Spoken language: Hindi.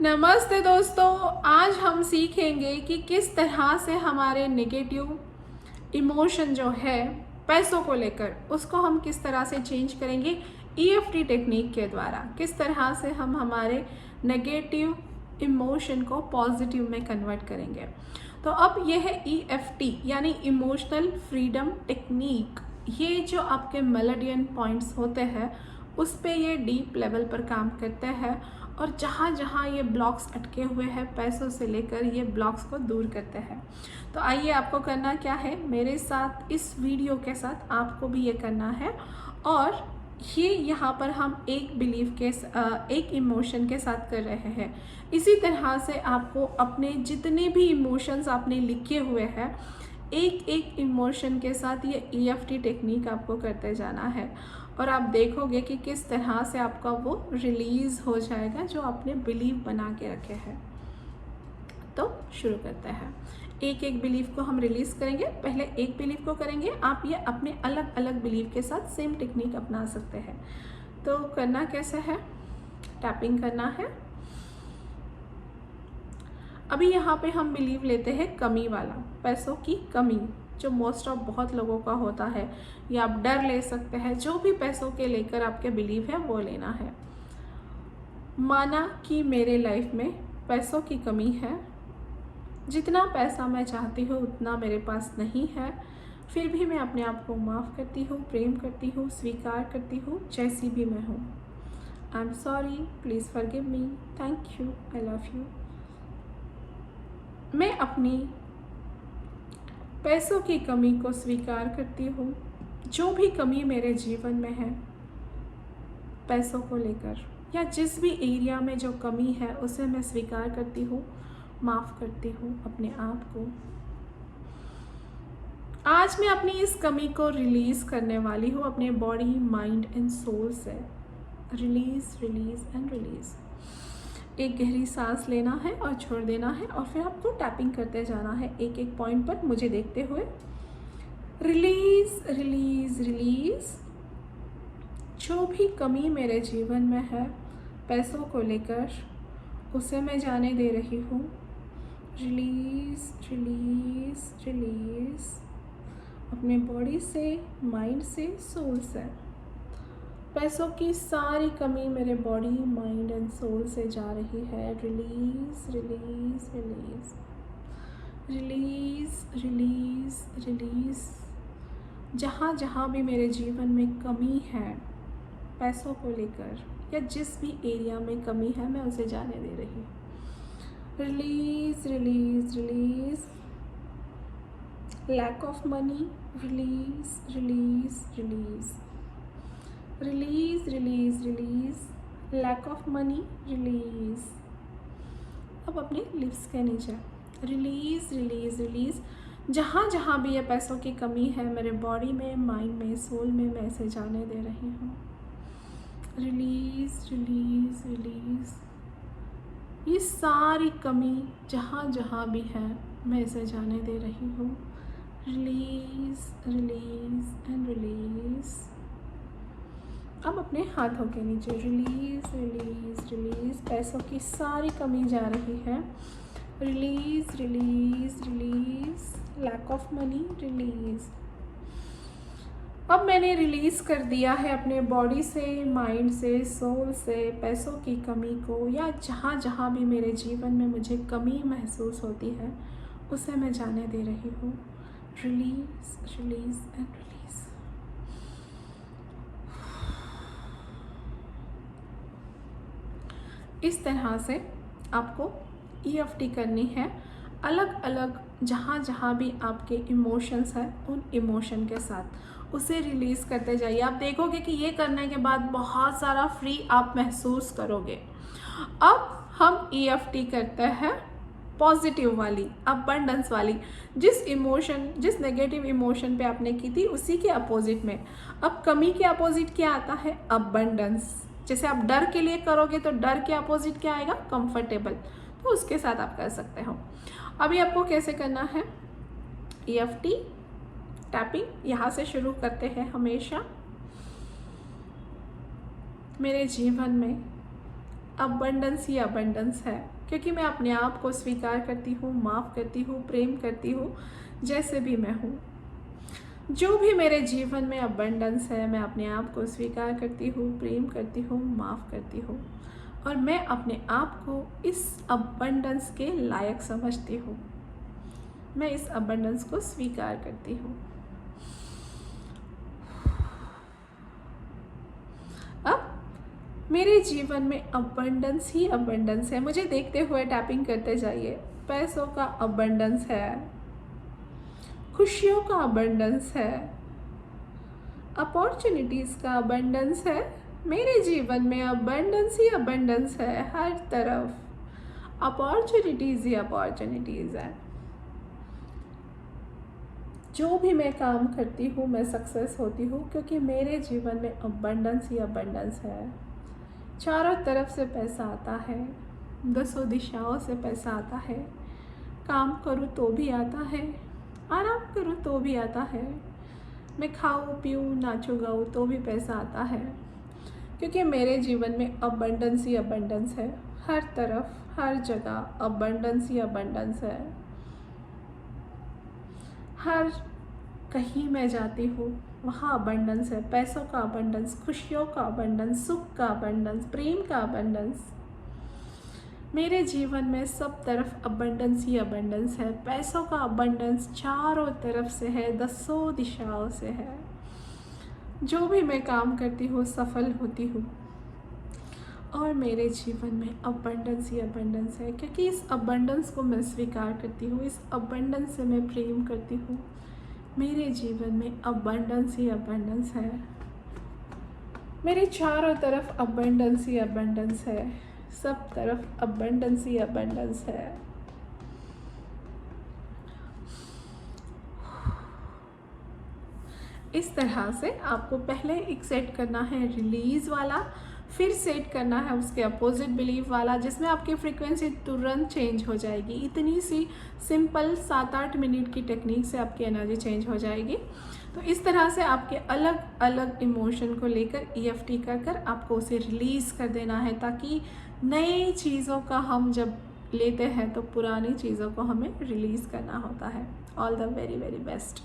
नमस्ते दोस्तों, आज हम सीखेंगे कि किस तरह से हमारे नेगेटिव इमोशन जो है पैसों को लेकर उसको हम किस तरह से चेंज करेंगे ईएफटी टेक्निक के द्वारा। किस तरह से हम हमारे नेगेटिव इमोशन को पॉजिटिव में कन्वर्ट करेंगे। तो अब यह है ईएफटी यानी इमोशनल फ्रीडम टेक्निक। ये जो आपके मेलेडियन पॉइंट्स होते हैं उस पे ये डीप लेवल पर काम करते हैं और जहाँ जहाँ ये ब्लॉक्स अटके हुए हैं पैसों से लेकर ये ब्लॉक्स को दूर करते हैं। तो आइए, आपको करना क्या है, मेरे साथ इस वीडियो के साथ आपको भी ये करना है। और ये यहाँ पर हम एक बिलीफ के एक इमोशन के साथ कर रहे हैं। इसी तरह से आपको अपने जितने भी इमोशंस आपने लिखे हुए हैं एक एक इमोशन के साथ ये ईएफटी टेक्निक आपको करते जाना है और आप देखोगे कि किस तरह से आपका वो रिलीज़ हो जाएगा जो आपने बिलीव बना के रखे हैं। तो शुरू करते हैं। एक एक बिलीव को हम रिलीज़ करेंगे। पहले एक बिलीव को करेंगे, आप ये अपने अलग अलग बिलीव के साथ सेम टेक्निक अपना सकते हैं। तो करना कैसे है, टैपिंग करना है। अभी यहाँ पे हम बिलीव लेते हैं कमी वाला, पैसों की कमी, जो मोस्ट ऑफ बहुत लोगों का होता है। या आप डर ले सकते हैं, जो भी पैसों के लेकर आपके बिलीव है वो लेना है। माना कि मेरे लाइफ में पैसों की कमी है, जितना पैसा मैं चाहती हूँ उतना मेरे पास नहीं है, फिर भी मैं अपने आप को माफ़ करती हूँ, प्रेम करती हूँ, स्वीकार करती हूँ जैसी भी मैं हूँ। I am sorry, please forgive me, thank you, I love you. मैं अपनी पैसों की कमी को स्वीकार करती हूँ। जो भी कमी मेरे जीवन में है पैसों को लेकर या जिस भी एरिया में जो कमी है उसे मैं स्वीकार करती हूँ, माफ़ करती हूँ अपने आप को। आज मैं अपनी इस कमी को रिलीज़ करने वाली हूँ अपने बॉडी, माइंड एंड सोल से। Release, release and release. एक गहरी सांस लेना है और छोड़ देना है और फिर आपको टैपिंग करते जाना है एक एक पॉइंट पर मुझे देखते हुए। Release, release, release. जो भी कमी मेरे जीवन में है पैसों को लेकर उसे मैं जाने दे रही हूँ। Release, release, release. अपने बॉडी से, माइंड से, सोल से पैसों की सारी कमी मेरे बॉडी, माइंड एंड सोल से जा रही है। Release, release, release, release, release, release. जहाँ जहाँ भी मेरे जीवन में कमी है पैसों को लेकर या जिस भी एरिया में कमी है मैं उसे जाने दे रही हूँ। Release, release, release. Lack of money, release, release, release. Release, release, release. Lack of money, release. अब अपने लिप्स के नीचे रिलीज़, रिलीज़, रिलीज़। जहाँ जहाँ भी ये पैसों की कमी है मेरे बॉडी में, माइंड में, सोल में, मैं इसे जाने दे रही हूँ। Release, release, release. ये सारी कमी जहाँ जहाँ भी है मैं इसे जाने दे रही हूँ। Release, release and release. अब अपने हाथों के नीचे रिलीज़, रिलीज़, रिलीज़। पैसों की सारी कमी जा रही है। Release, release, release. Lack of money, release. अब मैंने रिलीज़ कर दिया है अपने बॉडी से, माइंड से, सोल से पैसों की कमी को, या जहाँ जहाँ भी मेरे जीवन में मुझे कमी महसूस होती है उसे मैं जाने दे रही हूँ। Release, release and release. इस तरह से आपको ईएफटी करनी है, अलग अलग जहाँ जहाँ भी आपके इमोशंस हैं उन इमोशन के साथ उसे रिलीज़ करते जाइए। आप देखोगे कि ये करने के बाद बहुत सारा फ्री आप महसूस करोगे। अब हम ईएफटी करते हैं पॉजिटिव वाली, अबंडेंस वाली। जिस नेगेटिव इमोशन पे आपने की थी उसी के अपोजिट में। अब कमी के अपोजिट क्या आता है, अबंडेंस। जैसे आप डर के लिए करोगे तो डर के अपोजिट क्या आएगा, कंफर्टेबल। तो उसके साथ आप कर सकते हो। अभी आपको कैसे करना है, ईएफटी टैपिंग यहाँ से शुरू करते हैं हमेशा। मेरे जीवन में अबंडेंस ही अबंडेंस है, क्योंकि मैं अपने आप को स्वीकार करती हूँ, माफ़ करती हूँ, प्रेम करती हूँ जैसे भी मैं हूँ। जो भी मेरे जीवन में अबंडेंस है, मैं अपने आप को स्वीकार करती हूँ, प्रेम करती हूँ, माफ़ करती हूँ, और मैं अपने आप को इस अबंडेंस के लायक समझती हूँ। मैं इस अबंडेंस को स्वीकार करती हूँ। अब मेरे जीवन में अबंडेंस ही अबंडेंस है। मुझे देखते हुए टैपिंग करते जाइए। पैसों का अबंडेंस है, खुशियों का अबंडेंस है, अपॉर्चुनिटीज़ का अबंडेंस है। मेरे जीवन में अबंडेंस ही अबंडेंस है। हर तरफ अपॉर्चुनिटीज़ ही अपॉर्चुनिटीज़ है। जो भी मैं काम करती हूँ मैं सक्सेस होती हूँ, क्योंकि मेरे जीवन में अबंडेंस ही अबंडेंस है। चारों तरफ से पैसा आता है, दसों दिशाओं से पैसा आता है। काम करूँ तो भी आता है, आराम करूँ तो भी आता है, मैं खाऊँ पीऊँ नाचूँ गाऊँ तो भी पैसा आता है, क्योंकि मेरे जीवन में अबंडेंस ही अबंडेंस है। हर तरफ हर जगह अबंडेंस ही अबंडेंस है। हर कहीं मैं जाती हूँ वहाँ अबंडेंस है। पैसों का अबंडेंस, खुशियों का अबंडेंस, सुख का अबंडेंस, प्रेम का अबंडेंस। मेरे जीवन में सब तरफ अबंडेंस ही अबंडेंस है। पैसों का अबंडेंस चारों तरफ से है, दसों दिशाओं से है। जो भी मैं काम करती हूँ सफल होती हूँ, और मेरे जीवन में अबंडेंस ही अबंडेंस है, क्योंकि इस अबंडेंस को मैं स्वीकार करती हूँ, इस अबंडेंस से मैं प्रेम करती हूँ। मेरे जीवन में अबंडेंस ही अबंडेंस है। मेरे चारों तरफ अबंडेंस ही अबंडेंस है। सब तरफ अबंडेंस ही अबंडेंस है। इस तरह से आपको पहले एक सेट करना है रिलीज़ वाला, फिर सेट करना है उसके अपोजिट बिलीव वाला, जिसमें आपकी फ्रीक्वेंसी तुरंत चेंज हो जाएगी। इतनी सी सिंपल 7-8 मिनट की टेक्निक से आपकी एनर्जी चेंज हो जाएगी। तो इस तरह से आपके अलग अलग इमोशन को लेकर EFT कर आपको उसे रिलीज़ कर देना है, ताकि नई चीज़ों का हम जब लेते हैं तो पुरानी चीज़ों को हमें रिलीज़ करना होता है। All the very very best.